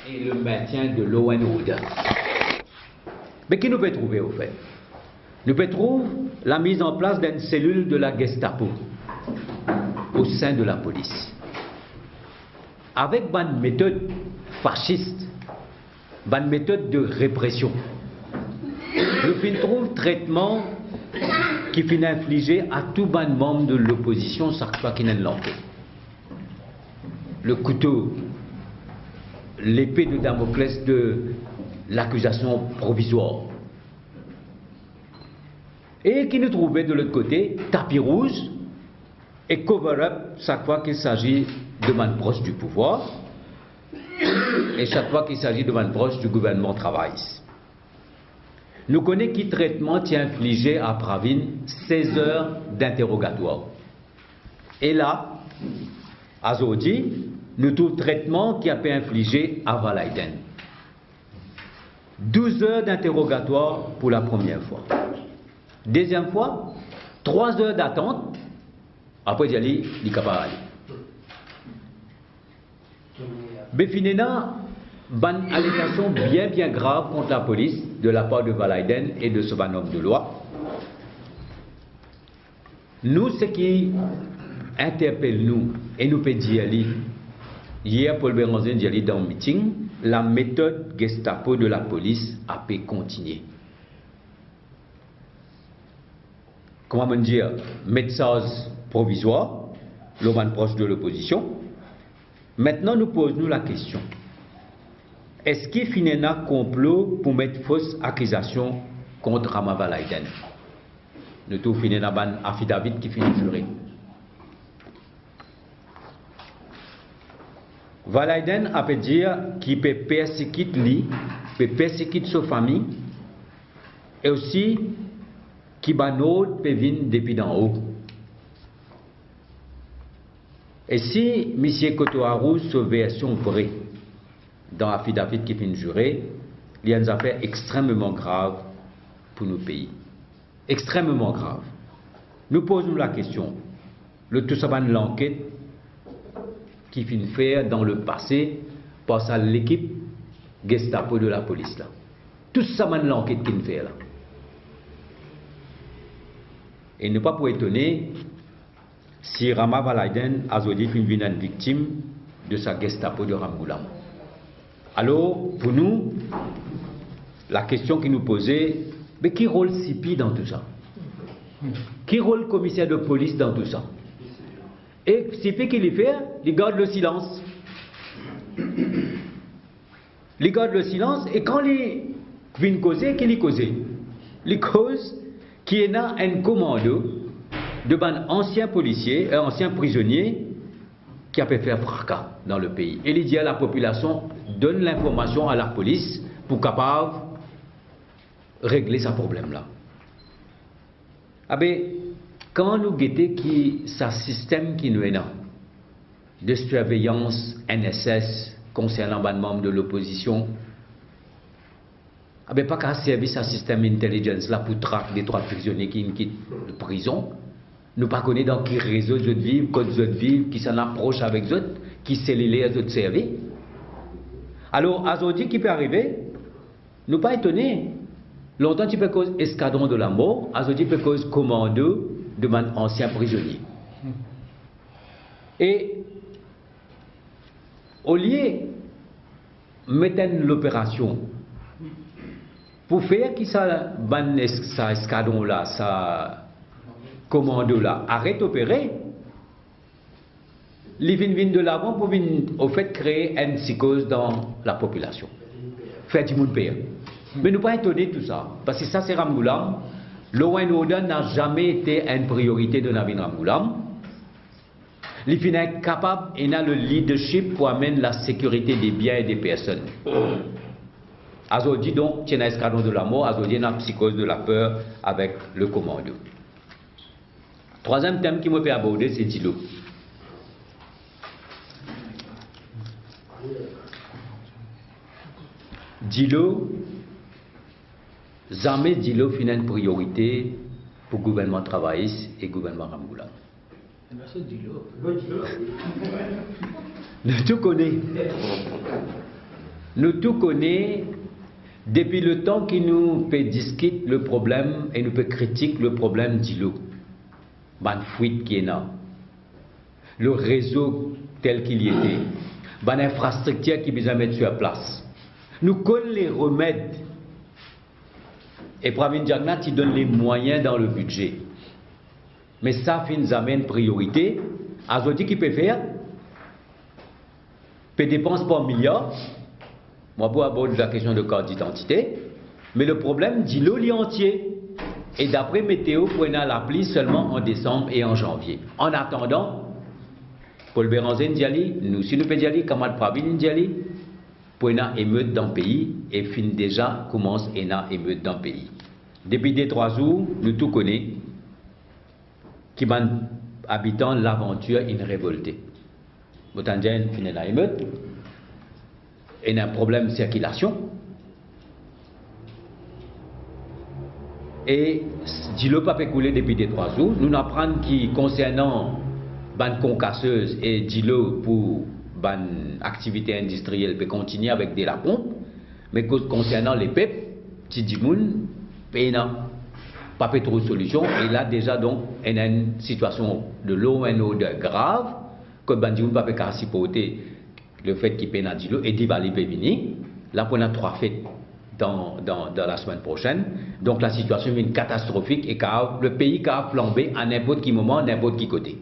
et le maintien de law and order. Mais qui nous peut trouver au fait? Nous peut trouver la mise en place d'une cellule de la Gestapo au sein de la police. Avec une méthode fasciste, une méthode de répression. Nous trouvons traitement qui finit infligé à tout ban membre de l'opposition chaque fois qu'il y a une enquête. Le couteau, l'épée de Damoclès de l'accusation provisoire. Et qui nous trouvait de l'autre côté, tapis rouge et cover-up chaque fois qu'il s'agit de man proche du pouvoir et chaque fois qu'il s'agit de man proche du gouvernement travailliste. Nous connaissons qui traitement tient infligé à Pravin 16 heures d'interrogatoire. Et là, à Zodi, nous trouvons traitement qui a été infligé à Valaiden. 12 heures d'interrogatoire pour la première fois. Deuxième fois, 3 heures d'attente. Après, il est capable. Befinena, une allégation bien grave contre la police de la part de Valaiden et de ce bon homme de loi. Nous, ce qui interpelle nous, et nous peut dire, hier, Paul Béranger dit dans le meeting, la méthode Gestapo de la police a pu continuer. Comment dire, message provisoire, l'homme proche de l'opposition. Maintenant, nous posons la question. Est-ce qu'il finit un complot pour mettre fausse accusation contre Rama Valaiden? Nous tout finissons dans un affidavit qui finit juré. Valaiden a pu dire qu'il peut persécuter lui, peut persécuter sa famille, et aussi qu'il peut venir depuis d'en haut. Et si M. Kotoharou, sa version vraie, dans l'affidavit qui finit juré, il y a une affaire extrêmement grave pour nos pays. Extrêmement grave. Nous posons la question, le tout ça l'enquête qui finit faire dans le passé par l'équipe Gestapo de la police là. Tout ça l'enquête qui finit faire là. Et ne pas pour étonner si Rama Valaiden a été une victime de sa Gestapo de Ramgoulam. Alors, pour nous, la question qui nous posait, mais qui rôle CIPI dans tout ça? Qui rôle commissaire de police dans tout ça? Et CIPI qui les fait, il garde le silence. Il garde le silence, et quand il vient causer, qu'il y cause? Il cause qu'il y a un commando de un ancien policier, un ancien prisonnier qui a pu faire fracas dans le pays. Et il dit à la population, donne l'information à la police pour capable régler ce problème-là. Ah ben, quand nous guettons qui ce système qui nous est là, de surveillance NSS concernant les membres de l'opposition, ah ben, pas qu'à servir ce système d'intelligence là pour traquer les 3 prisonniers qui quittent la prison. Nous ne connaissons pas dans quel réseau ils vivent, quand ils vivent, qui s'en approche avec eux, qui scellent les autres services. Alors, aujourd'hui, qui peut arriver, nous pas étonnés. Longtemps, tu peux cause escadron de la mort, aujourd'hui, tu peux cause commando de mon ancien prisonnier. Et, au lieu de mettre l'opération pour faire que ça escadron là, ça commando là, arrête d'opérer, les viennent de l'avant pour venir, au fait, créer une psychose dans la population. Faire du monde pire. Mais nous pas étonnés de tout ça. Parce que ça, c'est Ramgoulam. Law and order n'a jamais été une priorité de Navin Ramgoulam. Il est capable et a le leadership pour amener la sécurité des biens et des personnes. Aujourd'hui, donc, il y a un escadron de la mort, aujourd'hui, il y a une psychose de la peur avec le commando. Troisième thème qui me fait aborder, c'est Dilo. Dilo, jamais Dilo finit une priorité pour le gouvernement travailliste et le gouvernement Ramgoulam. Nous tout connaissons. nous tout connaissons depuis le temps qu'il nous peut discuter le problème et nous peut critiquer le problème d'îlot. Ban fuite qui est là. Le réseau tel qu'il y était. Ban infrastructure qui besoin mettre sur place. Nous connaissons les remèdes. Et Pravin Jagnat, il donne les moyens dans le budget. Mais ça, nous amène priorité. Azoti qui peut faire, peut dépenser par milliard. Moi, pour aborder la question de carte d'identité. Mais le problème, dit-le, il est entier. Et d'après Météo, pour la pluie seulement en décembre et en janvier. En attendant, Paul Béranger Ndiali, nous, si nous pouvons dire, Kamal Pravin Ndiali, pour une émeute dans le pays, et fin déjà commence une émeute dans le pays. Depuis 2-3 jours, nous tout connaissons, qui van habitant l'aventure une révolté. Botandienne finit la émeute, et il y a un problème de circulation. Et si le pape est coulé depuis 2-3 jours, nous apprenons qui concernant ban concasseuse et Dilo pour ban activité industrielle peut continuer avec de la pompe, mais concernant les PEP, Tidimoun, pas trop de solution. Et là déjà donc il y a une situation de l'eau et odeur grave que Bandioun pas peut supporter le fait qu'il peine à Dilo et Divali peut venir. Là on a 3 fêtes dans la semaine prochaine. Donc la situation est catastrophique et le pays a flambé à n'importe quel moment, à n'importe quel côté.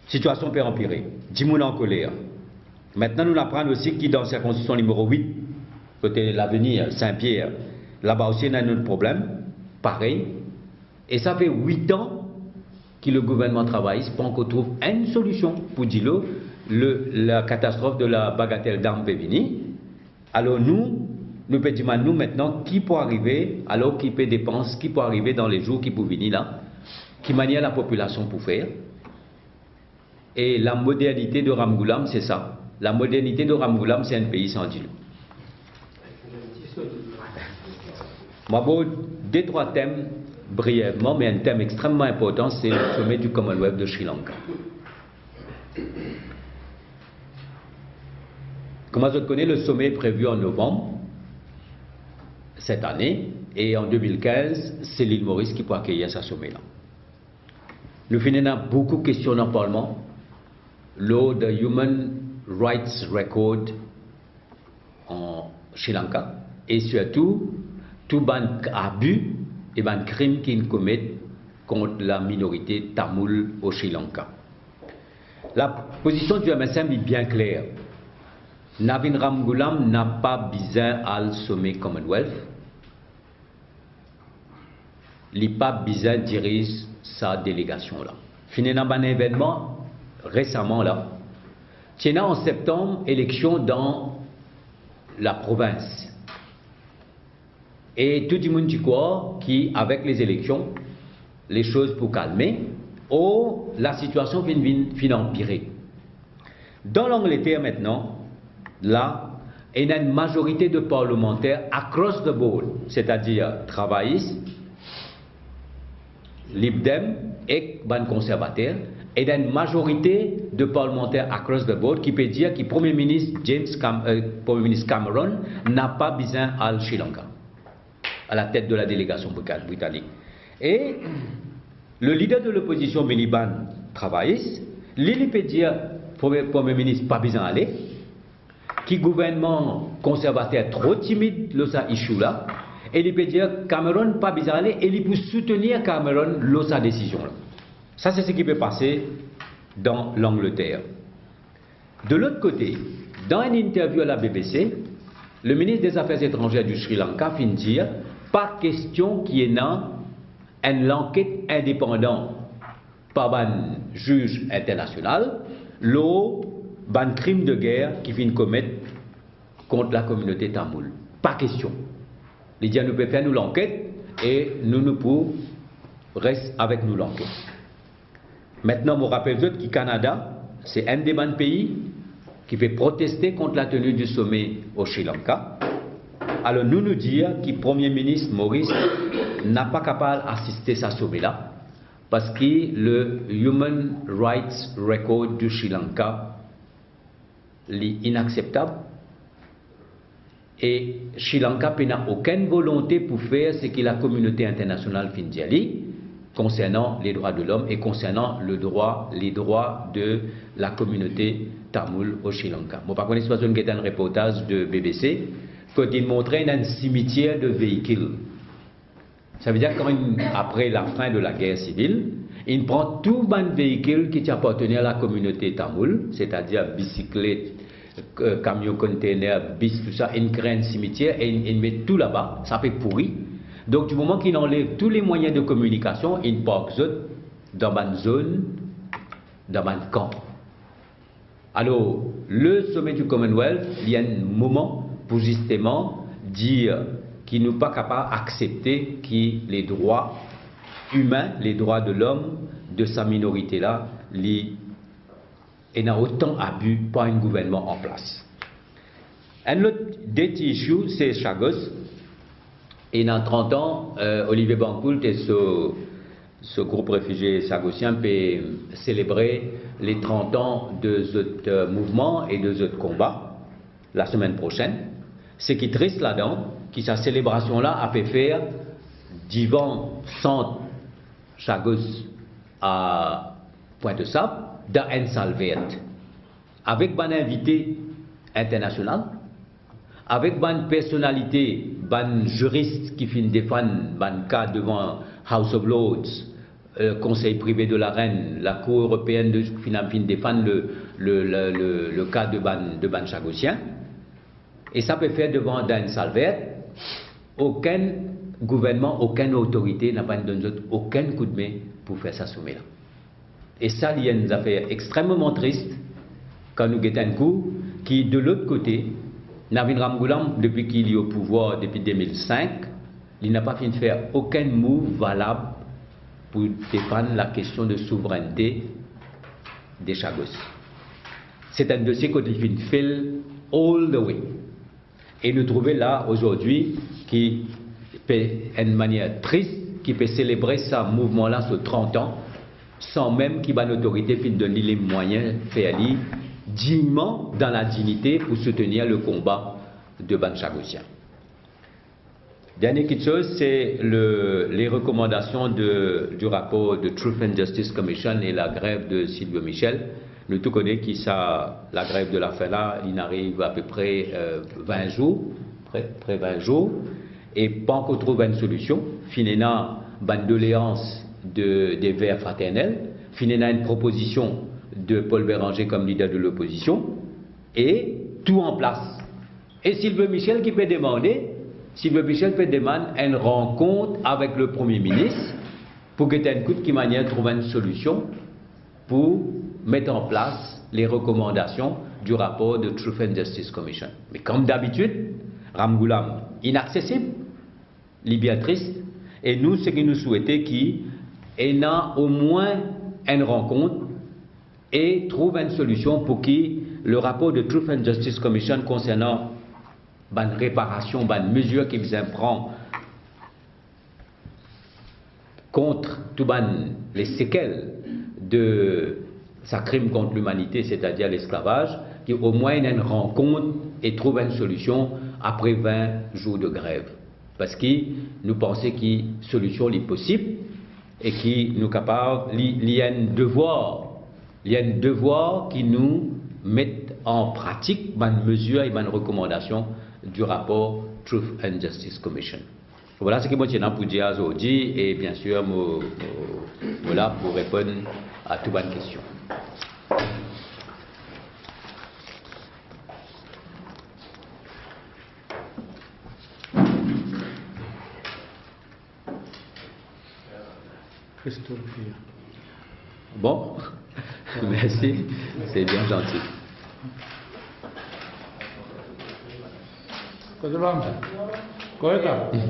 Situation peut empirer. Dimoun en colère. Maintenant nous apprenons aussi qu'il dans la circonscription numéro 8, côté l'avenir Saint-Pierre, là-bas aussi il y a un autre problème. Pareil, et ça fait 8 ans que le gouvernement travaille pour qu'on trouve une solution pour dire la catastrophe de la bagatelle d'armes peut venir. Alors nous pouvons dire nous maintenant qui peut arriver, alors qui peut dépenser, qui peut arriver dans les jours qui peuvent venir là, qui manière la population pour faire. Et la modernité de Ramgoulam, c'est ça. La modernité de Ramgoulam, c'est un pays sans Dilo. Moi, 2-3 thèmes brièvement, mais un thème extrêmement important, c'est le sommet du Commonwealth de Sri Lanka. Comme vous connaissez, le sommet est prévu en novembre cette année, et en 2015, c'est l'île Maurice qui peut accueillir ce sommet-là. Nous finissons beaucoup de questions dans le Parlement. Le Human Rights Record en Sri Lanka, et surtout, tout ban abus et ban crime qu'ils commettent contre la minorité tamoule au Sri Lanka. La position du MSM est bien claire. Navin Ramgoolam n'a pas besoin à le sommet Commonwealth. Il n'a pas besoin de diriger sa délégation là. Fini dans un événement récemment là. Tiens en septembre, élection dans la province. Et tout le monde dit quoi qui, avec les élections, les choses pour calmer, ou la situation vient empirer. Dans l'Angleterre maintenant, là, il y a une majorité de parlementaires across the board, c'est-à-dire travaillistes, Lib Dem et ban conservateurs, et il y a une majorité de parlementaires across the board qui peut dire que le Premier ministre Premier ministre Cameron n'a pas besoin à Sri Lanka, à la tête de la délégation britannique. Et le leader de l'opposition, Miliban, travailliste, il peut dire, Premier ministre, pas besoin d'aller, qui gouvernement conservateur trop timide, le issue là, et il peut dire, Cameron, pas besoin d'aller, et il peut soutenir Cameron, sa décision là. Ça, c'est ce qui peut passer dans l'Angleterre. De l'autre côté, dans une interview à la BBC, le ministre des Affaires étrangères du Sri Lanka vient dire pas question qu'il y ait une enquête indépendante par un juge international, ban crime de guerre qui vient commettre contre la communauté tamoule. Pas question. Il dit nous pouvons faire nous l'enquête et nous pouvons rester avec nous l'enquête. Maintenant, je vous rappelle que le Canada, c'est un des pays qui fait protester contre la tenue du sommet au Sri Lanka. Alors nous dire que le Premier ministre Maurice n'a pas capable d'assister à ce sommet-là parce que le Human Rights Record du Sri Lanka est inacceptable Et Sri Lanka n'a aucune volonté pour faire ce que la communauté internationale fait d'y concernant les droits de l'homme et concernant les droits de la communauté tamoule au Sri Lanka. Moi, par contre, c'est un reportage de BBC quand il montrait un cimetière de véhicules. Ça veut dire qu'après la fin de la guerre civile, il prend tout le véhicule qui appartenait à la communauté tamoule, c'est-à-dire bicyclette, camion container, bis, tout ça, il crée un cimetière et il met tout là-bas, ça fait pourri. Donc du moment qu'il enlève tous les moyens de communication, il parque dans une zone, dans un camp. Alors, le sommet du Commonwealth, il y a un moment pour justement dire qu'il n'est pas capable d'accepter que les droits humains, les droits de l'homme, de sa minorité-là, il y a autant abus par un gouvernement en place. Un autre issue, c'est Chagos. Et dans 30 ans, Olivier Bancoult et ce groupe réfugié chagosien peut célébrer les 30 ans de ce mouvement et de ce combat la semaine prochaine. Ce qui est triste là-dedans, que cette célébration-là a fait faire d'Ivan centre Chagos à Pointe-de-Sable dans une salle verte, avec un invité international, avec une personnalité, un juriste qui finit défendre un cas devant House of Lords, Conseil privé de la Reine, la Cour européenne de finit défendre le cas de ban chagosien. Et ça peut faire devant une salle verte. Aucun gouvernement, aucune autorité n'a pas donné aucun coup de main pour faire ça sommet là. Et ça, il y a une affaire extrêmement triste quand nous guettons un coup qui, de l'autre côté, Navin Ramgoolam, depuis qu'il est au pouvoir depuis 2005, il n'a pas fini de faire aucun move valable pour défendre la question de souveraineté des Chagos. C'est un dossier qu'il fait all the way. Et nous trouvons là aujourd'hui qui peut, une manière triste, qui peut célébrer ce mouvement-là sur 30 ans, sans même qu'il y ait une autorité qui donne les moyens de faire dignement, dans la dignité, pour soutenir le combat de ban chagosien. Dernière petite chose, c'est les recommandations du rapport de Truth and Justice Commission et la grève de Sylvio Michel. Nous tous connaissons la grève de l'affaire là, il arrive à peu près 20 jours, près 20 jours, et pas encore trouvé une solution. Finalement, une doléance des Verts fraternels, finalement une proposition de Paul Béranger comme leader de l'opposition, et tout en place. Et Sylvio Michel qui peut demander, une rencontre avec le Premier ministre pour que Tenkout qui manière trouver une solution pour mettre en place les recommandations du rapport de Truth and Justice Commission. Mais comme d'habitude, Ramgoolam inaccessible, bien triste, et nous, ce que nous souhaitons, qu'il y ait au moins une rencontre et trouve une solution pour que le rapport de Truth and Justice Commission concernant une réparation, une mesure qui vous prend contre toutes les séquelles de sa crime contre l'humanité, c'est-à-dire l'esclavage, qu'au moins une rencontre et trouve une solution après 20 jours de grève. Parce que nous pensons que la solution est possible et que nous capables, il y a un devoir qui nous met en pratique une mesure et une recommandation du rapport Truth and Justice Commission. Voilà ce que je tiens pour dire aujourd'hui et bien sûr, voilà pour répondre à toutes les questions. Bon, merci, c'est bien gentil.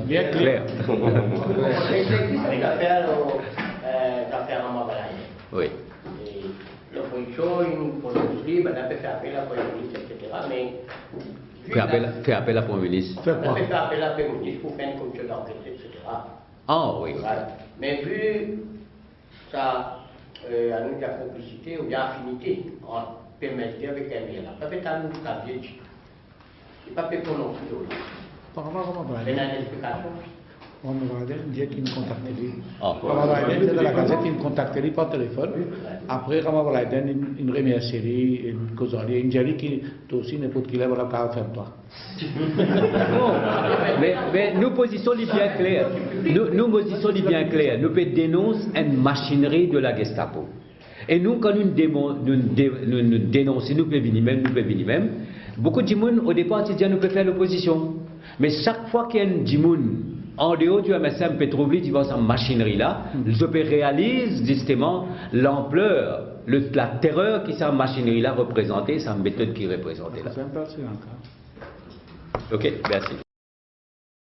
Bien clair. Oui. L'opposition, une police, on a fait appel à la police, etc. Mais. Fait appel à la Premier ministre. On a fait appel à la Premier ministre pour faire une commission d'enquête, etc. Ah oui. Voilà. Mais vu ça, à nous de la complicité ou de l'affinité entre PMSD avec MIA, ça fait un nous qui pas pu prononcer. Par rapport à C'est une explication. on va dire qu'il me contacte. Ah. On va dire de la gazette, il me contacte par téléphone. Après, on va dire une première série, une causerie, une série qui aussi n'importe qui lève la carte faire toi. Mais nos positions sont bien claires. Nos positions sont bien claires. Nous pouvons dénoncer une machinerie de la Gestapo. Et nous, quand nous dénonçons, nous pouvons venir même. Beaucoup de gens, au départ, ils disent nous pouvons faire l'opposition. Mais chaque fois qu'il y a un gens en dehors du MSM Petrovli, tu vois cette machinerie-là, je peux réaliser justement l'ampleur, la terreur que cette machinerie-là représentait, cette méthode qui représentait là. C'est un peu encore. Ok, merci.